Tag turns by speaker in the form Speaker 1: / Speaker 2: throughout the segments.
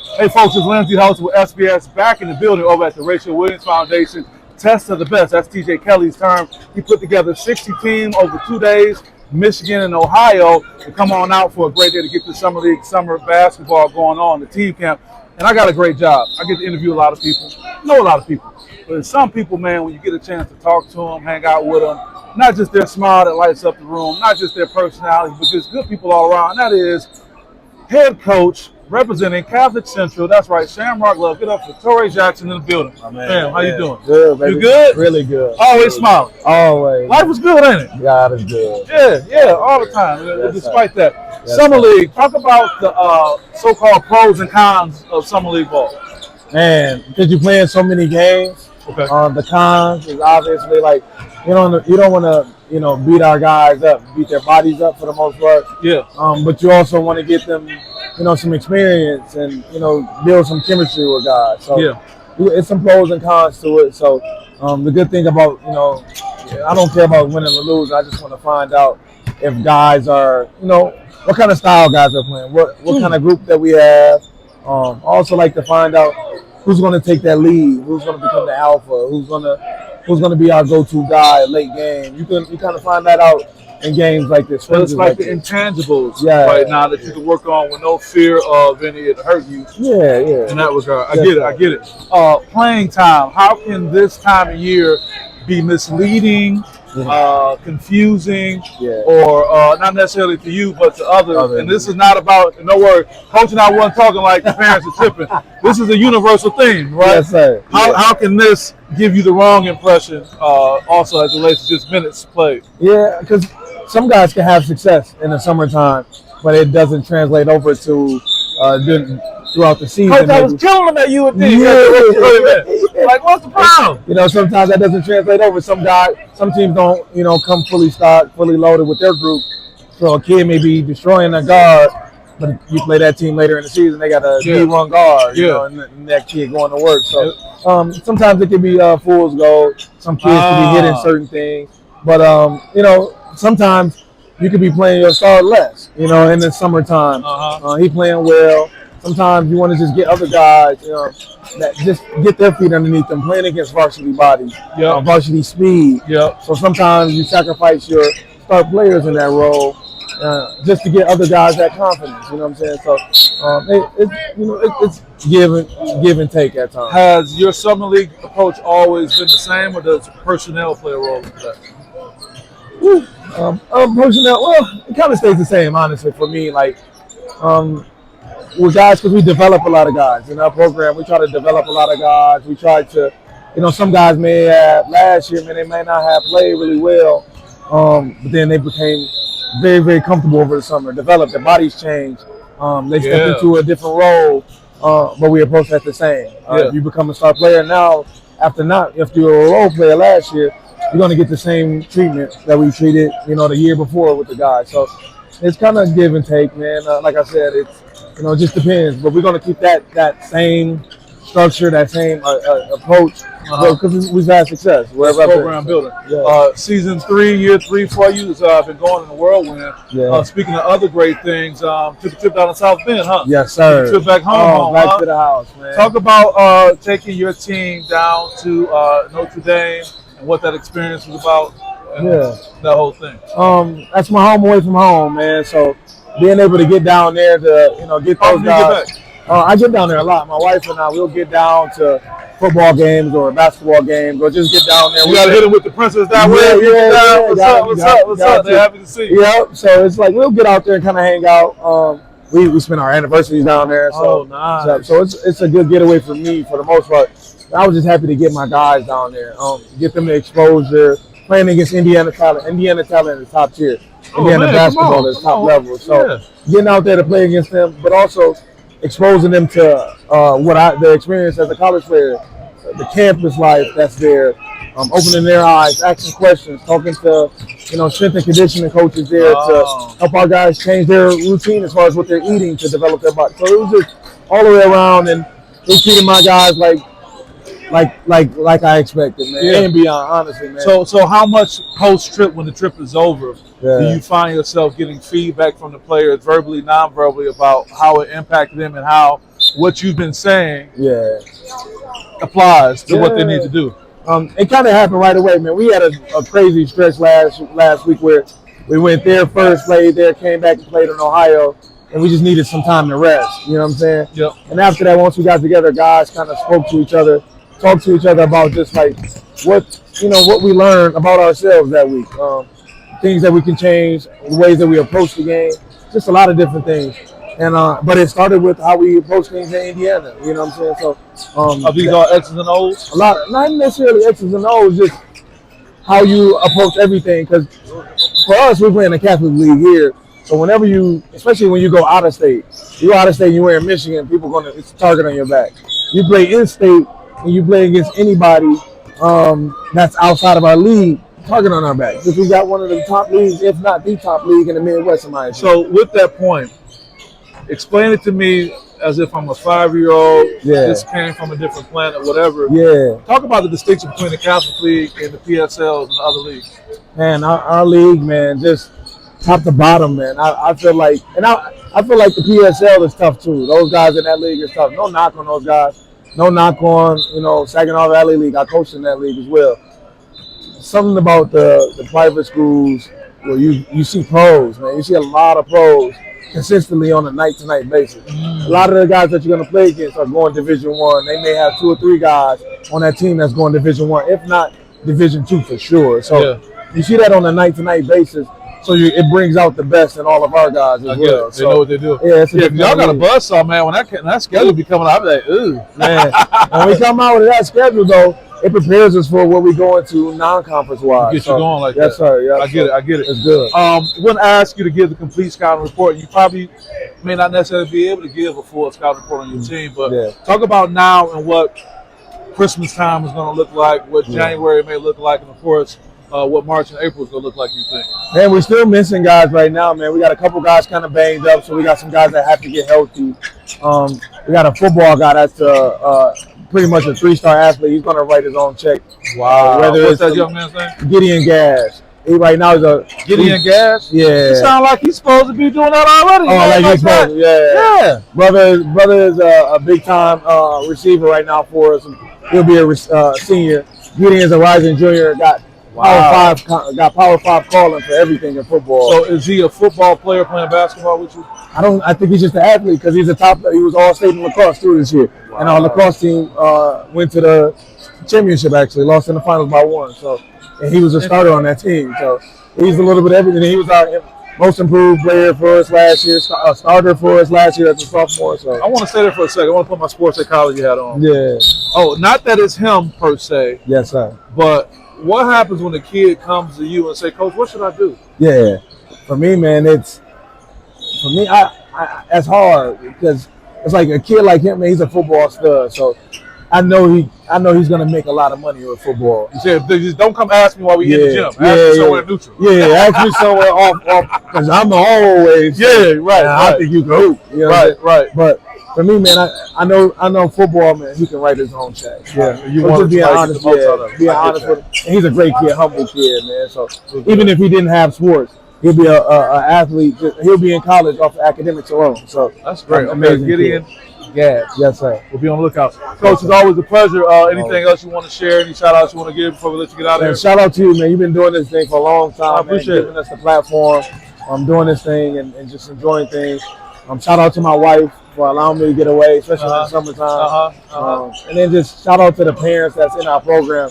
Speaker 1: Hey folks, it's Lindsay Host with SPS back in the building over at the Horatio Williams Foundation. Test of the best. That's TJ Kelly's term. He put together 60 teams over 2 days, Michigan and Ohio, to come on out for a great day to get the Summer League, summer basketball going on, the team camp. And I got a great job. I get to interview a lot of people, know a lot of people. But there's some people, man, when you get a chance to talk to them, hang out with them, not just their smile that lights up the room, not just their personality, but just good people all around. That is head coach representing Catholic Central. That's right, Shamrock Love. Get up for Tory Jackson in the building.
Speaker 2: Oh, man,
Speaker 1: Damn, how you doing?
Speaker 2: Good, baby.
Speaker 1: You good?
Speaker 2: Really good.
Speaker 1: Always smiling.
Speaker 2: Always.
Speaker 1: Life is good, ain't it?
Speaker 2: God is good.
Speaker 1: Yeah, all the time.
Speaker 2: Yes,
Speaker 1: Despite that.
Speaker 2: Yes,
Speaker 1: Summer
Speaker 2: sir.
Speaker 1: League, talk about the so-called pros and cons of Summer League ball.
Speaker 2: Man, because you're playing so many games,
Speaker 1: Okay.
Speaker 2: the cons is obviously like you don't want to beat our guys up, beat their bodies up for the most part.
Speaker 1: Yeah.
Speaker 2: But you also want to get them some experience and build some chemistry with guys. So
Speaker 1: Yeah.
Speaker 2: it's some pros and cons to it. So the good thing about I don't care about winning or losing. I just want to find out if guys are what kind of style guys are playing, what kind of group that we have. I also like to find out who's going to take that lead, who's going to become the alpha, who's going to be our go-to guy late game. You kind of find that out in games like this.
Speaker 1: So it's like the intangibles right now that you can work on with no fear of any it hurt you.
Speaker 2: Yeah.
Speaker 1: In that regard, I get it. Playing time. How can this time of year be misleading, confusing, or not necessarily to you, but to others? And this is not about, no worry, Coach and I wasn't talking like the parents are tripping. This is a universal theme, right?
Speaker 2: Yes, sir.
Speaker 1: How can this give you the wrong impression also as it relates to just minutes played?
Speaker 2: Yeah, because some guys can have success in the summertime, but it doesn't translate over to throughout the season.
Speaker 1: Coach, I was killing them at UND. Like, what's the problem?
Speaker 2: Sometimes that doesn't translate over. Some teams don't, come fully stocked, fully loaded with their group. So a kid may be destroying a guard, but you play that team later in the season, they got a D1 guard, and that kid going to work. So sometimes it can be fool's gold. Some kids can be hitting certain things, but sometimes you could be playing your star less, in the summertime. He playing well. Sometimes you want to just get other guys, that just get their feet underneath them, playing against varsity bodies, varsity speed. So sometimes you sacrifice your star players in that role just to get other guys that confidence. You know what I'm saying? So it's give and take at times.
Speaker 1: Has your summer league approach always been the same, or does personnel play a role in that?
Speaker 2: Personnel, well, it kind of stays the same, honestly, for me. Like, with guys, because we develop a lot of guys in our program. We try to develop a lot of guys. We try to, some guys may have last year, they may not have played really well, but then they became very, very comfortable over the summer, developed, their bodies changed. They stepped into a different role, but we approach that the same. You become a star player now, if you were a role player last year, you're going to get the same treatment that we treated, the year before with the guys. So it's kind of give and take, man. Like I said, it just depends. But we're going to keep that same structure, that same approach, because we've had success.
Speaker 1: Program building. Season 3, year 3 for you has been going in the whirlwind. Speaking of other great things, took a trip down to South Bend, huh?
Speaker 2: Yes, sir.
Speaker 1: Took a trip back home.
Speaker 2: Back to the house, man.
Speaker 1: Talk about taking your team down to Notre Dame and what that experience was about. That whole thing.
Speaker 2: That's my home away from home, man. So being able to get down there to get those guys. I get down there a lot. My wife and I, we'll get down to football games or basketball games, or just get down there.
Speaker 1: You got to hit them with the princess that way. What's up? They're happy to see you.
Speaker 2: Yep. So it's like we'll get out there and kind of hang out. We spend our anniversaries down there. So,
Speaker 1: nice.
Speaker 2: So it's a good getaway for me for the most part. I was just happy to get my guys down there, get them the exposure, playing against Indiana talent. Indiana talent is top tier. Indiana basketball is top level. So getting out there to play against them, but also exposing them to the experience as a college player, the campus life that's there, opening their eyes, asking questions, talking to strength and conditioning coaches there to help our guys change their routine as far as what they're eating to develop their body. So it was just all the way around, and they treated my guys like I expected, man, and beyond, honestly, man.
Speaker 1: So how much post-trip, when the trip is over, do you find yourself getting feedback from the players, verbally, non-verbally, about how it impacted them and how what you've been saying applies to
Speaker 2: Yeah.
Speaker 1: what they need to do.
Speaker 2: It kind of happened right away, man. We had a crazy stretch last week where we went there first, played there, came back and played in Ohio, and we just needed some time to rest. You know what I'm saying?
Speaker 1: Yep.
Speaker 2: And after that, once we got together, guys kind of spoke to each other, talked to each other about just like what we learned about ourselves that week, things that we can change, the ways that we approach the game, just a lot of different things. And but it started with how we approach things in Indiana. You know what I'm saying? So
Speaker 1: are these all X's and O's?
Speaker 2: A lot, not necessarily X's and O's, just how you approach everything. Because for us, we play in the Catholic League here. So whenever especially when you go out of state, you're in Michigan, it's a target on your back. You play in state and you play against anybody that's outside of our league, target on our back. Because we got one of the top leagues, if not the top league in the Midwest, in my opinion.
Speaker 1: So with that point, explain it to me as if I'm a 5-year-old, just came from a different planet, whatever.
Speaker 2: Yeah.
Speaker 1: Talk about the distinction between the Catholic League and the PSLs and the other leagues.
Speaker 2: Man, our league, man, just top to bottom, man. I feel like, I feel like the PSL is tough too. Those guys in that league is tough. No knock on those guys. No knock on, Saginaw Valley League. I coached in that league as well. Something about the private schools where you see pros, man. You see a lot of pros consistently on a night-to-night basis. A lot of the guys that you're going to play against are going Division I. They may have 2 or 3 guys on that team that's going Division I, if not Division II for sure. So you see that on a night-to-night basis. So it brings out the best in all of our guys as well.
Speaker 1: They know what they do.
Speaker 2: Yeah,
Speaker 1: if y'all got a buzzsaw, man, when that schedule be coming out, I'm like, ooh.
Speaker 2: Man, when we come out with that schedule, though, it prepares us for what we go into non-conference wise.
Speaker 1: Get you going like
Speaker 2: that. Yes, sir. Yes,
Speaker 1: I get it.
Speaker 2: It's good.
Speaker 1: I wouldn't ask you to give the complete scouting report. You probably may not necessarily be able to give a full scouting report on your team, but talk about now and what Christmas time is going to look like, what January may look like, and of course, what March and April is going to look like, you think?
Speaker 2: Man, we're still missing guys right now, man. We got a couple guys kind of banged up, so we got some guys that have to get healthy. We got a football guy that's pretty much a 3-star athlete. He's going to write his own check.
Speaker 1: Wow. What's that young man's name?
Speaker 2: Gideon Gash. He right now is
Speaker 1: Gideon Gash?
Speaker 2: Yeah.
Speaker 1: It sounds like he's supposed to be doing that already.
Speaker 2: Oh, like he's supposed to,
Speaker 1: yeah.
Speaker 2: Brother is a big-time receiver right now for us. He'll be a senior. Gideon is a rising junior. Got Power 5 calling for everything in football.
Speaker 1: So is he a football player playing basketball with you?
Speaker 2: I think he's just an athlete because he was all-state in lacrosse too this year. Wow. And our lacrosse team went to the championship, actually, lost in the finals by 1. And he was a starter on that team. So he's a little bit of everything. He was our most improved player for us last year, a starter for us last year as a sophomore. So
Speaker 1: I want to stay there for a second. I want to put my sports psychology hat on.
Speaker 2: Yeah.
Speaker 1: Oh, not that it's him per se.
Speaker 2: Yes, sir.
Speaker 1: But what happens when a kid comes to you and say, Coach, what should I do?
Speaker 2: Yeah. For me, man, it's hard because it's like a kid like him, man, he's a football stud. So I know he's gonna make a lot of money with football.
Speaker 1: You said, just don't come ask me while we in the gym. Ask me somewhere neutral.
Speaker 2: Yeah, ask me somewhere off because I'm always
Speaker 1: right.
Speaker 2: I think you can hoop. You know
Speaker 1: right.
Speaker 2: But for me, man, I know football, man. He can write his own check.
Speaker 1: Yeah, you want to be honest.
Speaker 2: Be honest with him. And he's a great kid, humble kid, man. So even if he didn't have sports, he'll be a athlete. He'll be in college off of academics alone. So
Speaker 1: that's great.
Speaker 2: Amazing.
Speaker 1: Gideon Gash.
Speaker 2: Yes, sir.
Speaker 1: We'll be on the lookout. Coach, it's always a pleasure. Anything else you want to share? Any shout outs you want to give before we let you get out of here?
Speaker 2: Shout out to you, man. You've been doing this thing for a long time.
Speaker 1: I appreciate
Speaker 2: giving us the platform. I'm doing this thing and just enjoying things. Shout out to my wife for allowing me to get away, especially in the summertime. And then just shout out to the parents that's in our program.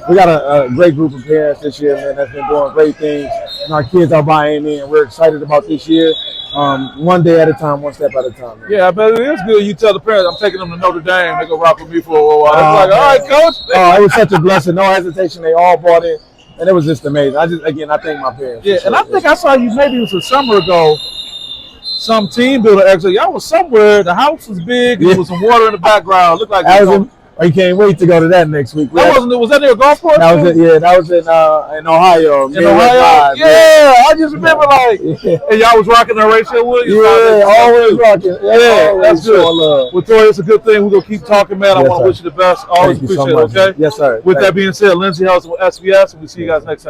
Speaker 2: We got a great group of parents this year, man, that's been doing great things. And our kids are buying in. We're excited about this year. One day at a time, one step at a time. Man.
Speaker 1: Yeah, I bet it is good. You tell the parents, I'm taking them to Notre Dame. They're going to rock with me for a while. They're like, all right, Coach.
Speaker 2: It was such a blessing. No hesitation. They all bought in. And it was just amazing. I thank my parents.
Speaker 1: Yeah, and I think I saw you maybe it was a summer ago. Some team builder actually, y'all was somewhere. The house was big. There was some water in the background. It looked like
Speaker 2: I can't wait to go to that next week.
Speaker 1: Was that near a golf course?
Speaker 2: That was that was in Ohio.
Speaker 1: In Ohio? Yeah, I just remember and y'all was rocking the Horatio Williams.
Speaker 2: Yeah, always rocking.
Speaker 1: Yeah, that's good. Well, Tory, it's a good thing. We're going to keep talking, man. I want to wish you the best. Always appreciate it, okay?
Speaker 2: Yes, sir.
Speaker 1: With that being said, Lindsay House with SPS, and we'll see you guys next time.